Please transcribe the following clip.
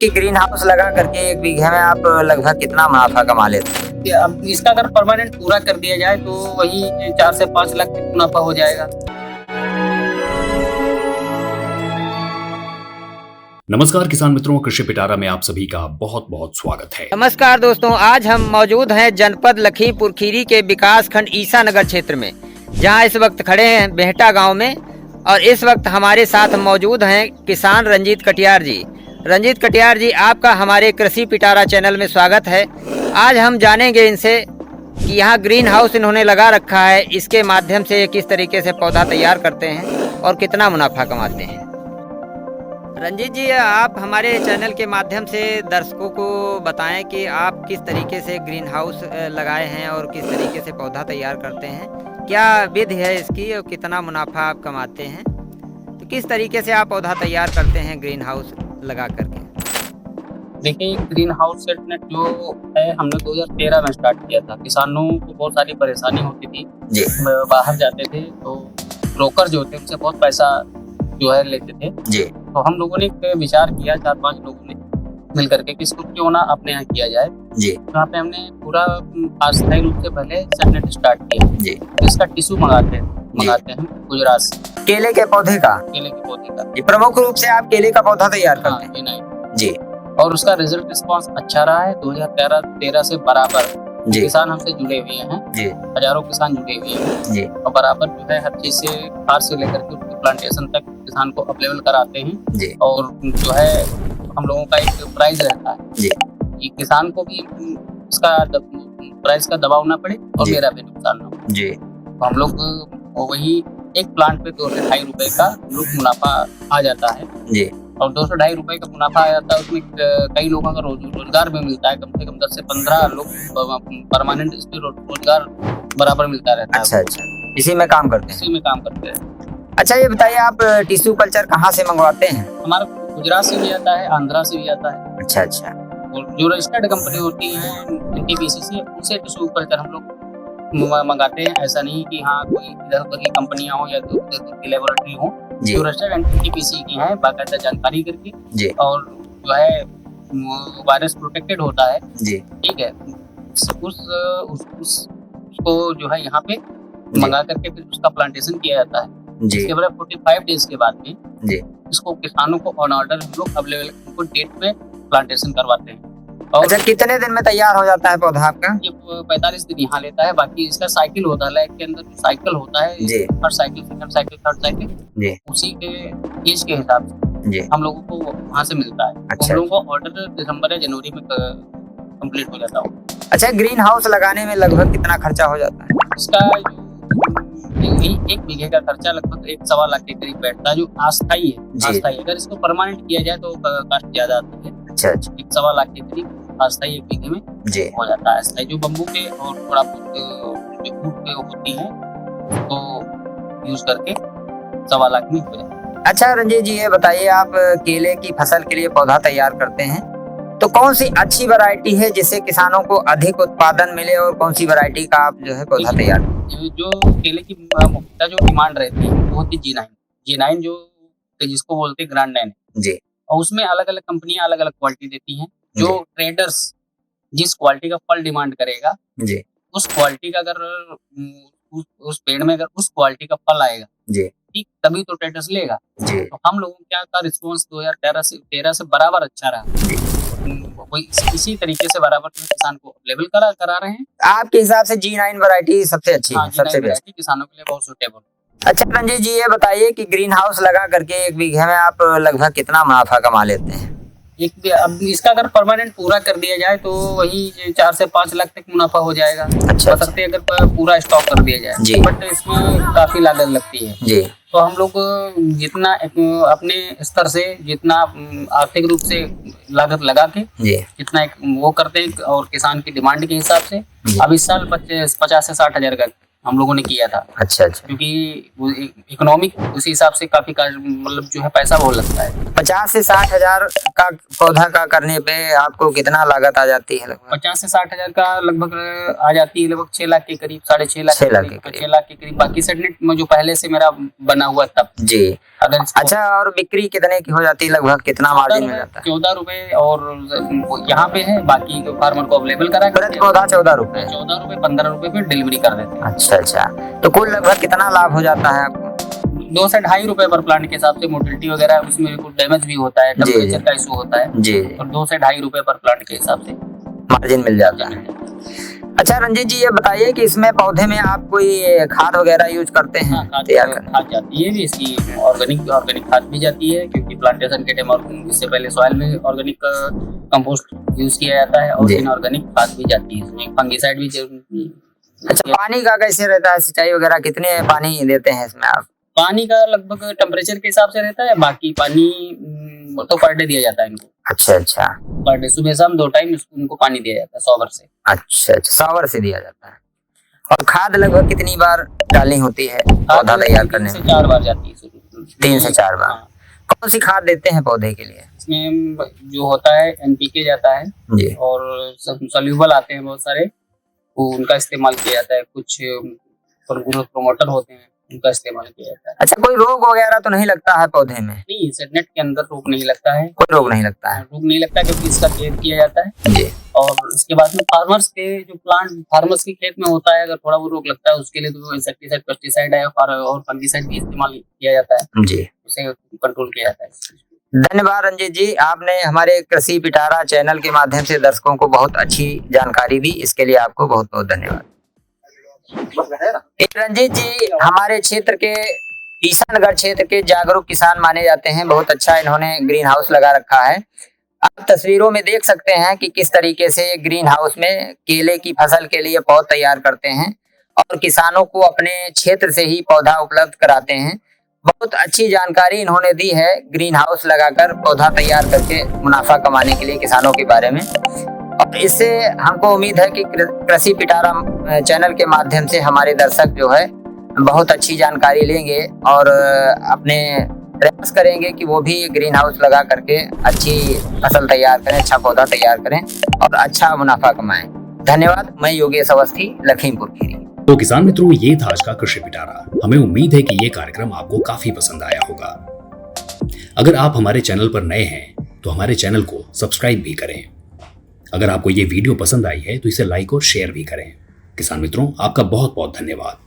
कि green house लगा करके एक बीघे में आप लगभग कितना मुनाफा कमा लेते हैं? कि अब इसका अगर परमानेंट पूरा कर दिया जाए तो वही 4 से 5 लाख तक मुनाफा हो जाएगा। नमस्कार किसान मित्रों, कृषि पिटारा में आप सभी का बहुत बहुत स्वागत है। नमस्कार दोस्तों, आज हम मौजूद हैं जनपद लखीमपुर खीरी के विकास खंड ईसा नगर क्षेत्र में, जहां इस वक्त खड़े हैं बेहटा गांव में। और इस वक्त हमारे साथ मौजूद हैं किसान रंजीत कटियार जी। रंजीत कटियार जी, आपका हमारे कृषि पिटारा चैनल में स्वागत है। आज हम जानेंगे इनसे कि यहाँ ग्रीन हाउस इन्होंने लगा रखा है, इसके माध्यम से किस तरीके से पौधा तैयार करते हैं और कितना मुनाफा कमाते हैं। रंजीत जी, आप हमारे चैनल के माध्यम से दर्शकों को बताएं कि आप किस तरीके से ग्रीन हाउस लगाए हैं और किस तरीके से पौधा तैयार करते हैं, क्या विधि है इसकी और कितना मुनाफा आप कमाते हैं। तो किस तरीके से आप पौधा तैयार करते हैं ग्रीन हाउस लगा करके? देखिए, ग्रीन हाउस सेटनेट जो है हमने 2013 में स्टार्ट किया था। किसानों को बहुत सारी परेशानी होती थी जी। बाहर जाते थे तो ब्रोकर जो थे उनसे बहुत पैसा जो है लेते थे जी। तो हम लोगों ने एक विचार किया, 4-5 लोगों ने मिल करके कि इसको क्यों ना अपने यहाँ किया जाए। जी। यहाँ पे हमने पूरा अस्थायी रूप से पहले सेटनेट स्टार्ट किया। जी। इसका टिश्यू मंगाते हैं गुजरात से, केले के पौधे का, केले के पौधे का। ये प्रमुख रूप से आप केले का पौधा तैयार करते हैं? हाँ, जी। और उसका रिजल्ट रिस्पांस अच्छा रहा है। 2013 से बराबर जी। किसान हमसे जुड़े हुए हैं। जी। हजारों किसान जुड़े हुए हैं जी। और बराबर जो है हर चीज से खाद से लेकर के उसके प्लांटेशन तक किसान को अवेलेबल कराते हैं। जी। और जो है हम लोगों का एक प्राइस रहता है जी। कि किसान को भी उसका प्राइस का दबाव ना पड़े और जी। मेरा भी नुकसान ना हो। जी। तो हम लोग वही एक प्लांट पे 2 से ढाई रुपए का मुनाफा आ जाता है। जी। और 2 से ढाई रुपए का मुनाफा आ जाता है। उसमें कई लोगों का रोजगार भी मिलता है। कम से कम 10 से 15 लोग परमानेंट इस पे रोजगार बराबर मिलता रहता है। अच्छा, इसी में काम करते हैं? इसी में काम करते हैं। अच्छा, ये बताइए, आप टिश्यू कल्चर कहाँ से मंगवाते हैं? हमारा गुजरात से भी आता है, आंध्रा से भी आता है। अच्छा। और जो रजिस्टर्ड कंपनी होती है NTPC से, उनसे टिश्यू कल्चर हम लोग मंगाते हैं। ऐसा नहीं कि हाँ कोई इधर उधर की कंपनियां हो या उधर की लेबोरेटरी हो। जो रजिस्टर्ड NTPC की है, बाकायदा जानकारी करके जी। और जो है वायरस प्रोटेक्टेड होता है। जी। ठीक है, उसको जो है यहाँ पे मंगा करके फिर उसका प्लांटेशन किया जाता है। जी। इसके बाद 45 डेज के बाद में जी। इसको किसानों को ऑन ऑर्डर हम लोग अवेलेबल उनको डेट पे प्लांटेशन करवाते हैं। और अच्छा, कितने दिन में तैयार हो जाता है पौधा आपका? ये 45 दिन यहाँ लेता है। बाकी इसका साइकिल होता है, लाइफ के अंदर साइकिल होता है। जी। First cycle, second cycle, third cycle, जी। उसी के एज के हिसाब से जी। हम लोगों को वहाँ से मिलता है। अच्छा। हम लोगों को ऑर्डर दिसंबर या जनवरी में कंप्लीट हो जाता है। अच्छा, ग्रीन हाउस लगाने में लगभग कितना खर्चा हो जाता है? इसका एक बीघे का खर्चा लगभग 1-1.25 लाख के करीब बैठता है, जो अस्थायी है। अस्थायी अगर इसको परमानेंट किया जाए तो कास्ट ज्यादा आती है। अच्छा। 1-1.25 लाख के करीब अस्थायी एक बीघे में जी। हो जाता है। अस्थायी जो बम्बू के और थोड़ा जो फूट पे होती है उसको यूज करके 1.25 लाख में हो जाता है। अच्छा रंजीत जी, ये बताइए, आप केले की फसल के लिए पौधा तैयार करते हैं, तो कौन सी अच्छी वैरायटी है जिससे किसानों को अधिक उत्पादन मिले, और कौन सी वैरायटी का आप जो है पौधा तैयार? जो केले की मुख्यतः जो डिमांड रहती है वो होती है G9 जो जिसको बोलते हैं ग्रैंड 9 जी। और उसमें अलग अलग कंपनियां अलग अलग क्वालिटी देती हैं। जो ट्रेडर्स जिस क्वालिटी का फल डिमांड करेगा जी, उस क्वालिटी का अगर उस पेड़ में अगर उस क्वालिटी का फल आएगा जी, ठीक, तभी तो ट्रेडर्स लेगा जी। तो हम लोगों क्या का रिस्पॉन्स 2013 से बराबर अच्छा रहा। वही इसी तरीके से बराबर किसान को अवेलेबल करा रहे हैं। आपके हिसाब से G9 वैरायटी सबसे अच्छी है, सबसे बेस्ट किसानों के लिए बहुत सुटेबल। अच्छा रंजीत जी, ये बताइए कि ग्रीन हाउस लगा करके एक बीघे में आप लगभग कितना मुनाफा कमा लेते हैं? अब इसका अगर परमानेंट पूरा कर दिया जाए तो वही 4 से 5 लाख तक मुनाफा हो जाएगा। अच्छा। सकते अगर पूरा स्टॉक कर दिया जाए जी। बट इसमें काफी लागत लगती है। जी। तो हम लोग जितना अपने स्तर से जितना आर्थिक रूप से लागत लगा के जी। जितना वो करते हैं और किसान की डिमांड के हिसाब से अब इस साल 50 से 60 हजार का हम लोगों ने किया था, अच्छा अच्छा। क्योंकि वो इकोनॉमिक उस हिसाब से काफी मतलब जो है पैसा बहुत लगता है। 50 से 60 हजार का पौधा का करने पे आपको कितना लागत आ जाती है लगभग? 50 से 60 हजार का लगभग आ जाती है, लगभग 6 लाख के करीब, 6.5 लाख 6 लाख के करीब। 6 लाख के करीब। बाकी सेटनेट में जो पहले से मेरा बना हुआ तब जी। अगर अच्छा, और बिक्री कितने की हो जाती है लगभग, कितना मार्जिन मिल जाता है? 14 रुपए और यहाँ पे है, बाकी फार्मर को अवेलेबल करा प्रति पौधा 14 रुपए? 14 रुपए 15 रुपए पे डिलीवरी कर देते हैं। अच्छा अच्छा, तो कुल लगभग कितना लाभ हो जाता है आपको? 2 से 2.5 रुपए पर प्लांट के हिसाब से। मोटिलिटी वगैरह उसमें कुछ डैमेज भी होता है, टेम्परेचर का इशू होता है जी, और 2 से 2.5 रुपए पर प्लांट के हिसाब से मार्जिन मिल जाता है। अच्छा रंजीत जी, ये बताइए कि इसमें पौधे में आप कोई खाद वगैरह यूज करते हैं? खाद करने खाद जाती है भी इसकी, ऑर्गेनिक खाद भी जाती है, क्योंकि प्लांटेशन के टाइम और इससे पहले सॉइल में ऑर्गेनिक कंपोस्ट यूज किया जाता है और इनऑर्गेनिक खाद भी जाती है इसमें, फंगिसाइड भी। अच्छा, पानी का कैसे रहता है, सिंचाई वगैरह कितने पानी देते हैं इसमें आप? पानी का लगभग टेम्परेचर के हिसाब से रहता है, बाकी पानी तो पर डे दिया जाता है इनको। अच्छा अच्छा, पर डे सुबह शाम 2 टाइम उनको पानी दिया जाता है शॉवर से। अच्छा अच्छा, शॉवर से दिया जाता है। और खाद लगभग कितनी बार डालनी होती है पौधा तैयार करने में? 3 से 4 बार जाती है। 3 से 4 बार। कौन सी खाद देते हैं पौधे के लिए? इसमें जो होता है NPK जाता है जी, और सॉल्यूबल आते हैं बहुत सारे, वो उनका इस्तेमाल किया जाता है। कुछ ग्रोथ प्रमोटर होते हैं, उनका इस्तेमाल किया जाता है। अच्छा, कोई रोग वगैरह तो नहीं लगता है पौधे में? नहीं, सेटनेट के अंदर रोग नहीं लगता है। कोई रोग नहीं लगता है? रोग नहीं लगता क्योंकि इसका केयर किया जाता है जी। और इसके बाद में फार्मर्स के खेत में होता है, अगर थोड़ा वो रोग लगता है उसके लिए तो इंसेक्टिसाइड, पेस्टिसाइड है और फंगिसाइड भी इस्तेमाल किया जाता है जी, उसे कंट्रोल किया जाता है। धन्यवाद रंजीत जी, आपने हमारे कृषि पिटारा चैनल के माध्यम से दर्शकों को बहुत अच्छी जानकारी दी, इसके लिए आपको बहुत बहुत धन्यवाद। रंजीत जी हमारे क्षेत्र के ईसानगर क्षेत्र के जागरूक किसान माने जाते हैं। बहुत अच्छा इन्होंने ग्रीन हाउस लगा रखा है। आप तस्वीरों में देख सकते हैं कि किस तरीके से ग्रीन हाउस में केले की फसल के लिए पौध तैयार करते हैं और किसानों को अपने क्षेत्र से ही पौधा उपलब्ध कराते हैं। बहुत अच्छी जानकारी इन्होंने दी है ग्रीन हाउस लगाकर पौधा तैयार करके मुनाफा कमाने के लिए किसानों के बारे में। और इससे हमको उम्मीद है कि कृषि पिटारा चैनल के माध्यम से हमारे दर्शक जो है बहुत अच्छी जानकारी लेंगे और अपने प्रयास करेंगे कि वो भी ग्रीन हाउस लगा करके अच्छी फसल तैयार करें, अच्छा पौधा तैयार करें और अच्छा मुनाफा कमाएं। धन्यवाद। मैं योगेश अवस्थी, लखीमपुर खीरी। तो किसान मित्रों, ये था आज का कृषि पिटारा। हमें उम्मीद है कि ये कार्यक्रम आपको काफी पसंद आया होगा। अगर आप हमारे चैनल पर नए हैं तो हमारे चैनल को सब्सक्राइब भी करें। अगर आपको ये वीडियो पसंद आई है तो इसे लाइक और शेयर भी करें। किसान मित्रों, आपका बहुत बहुत धन्यवाद।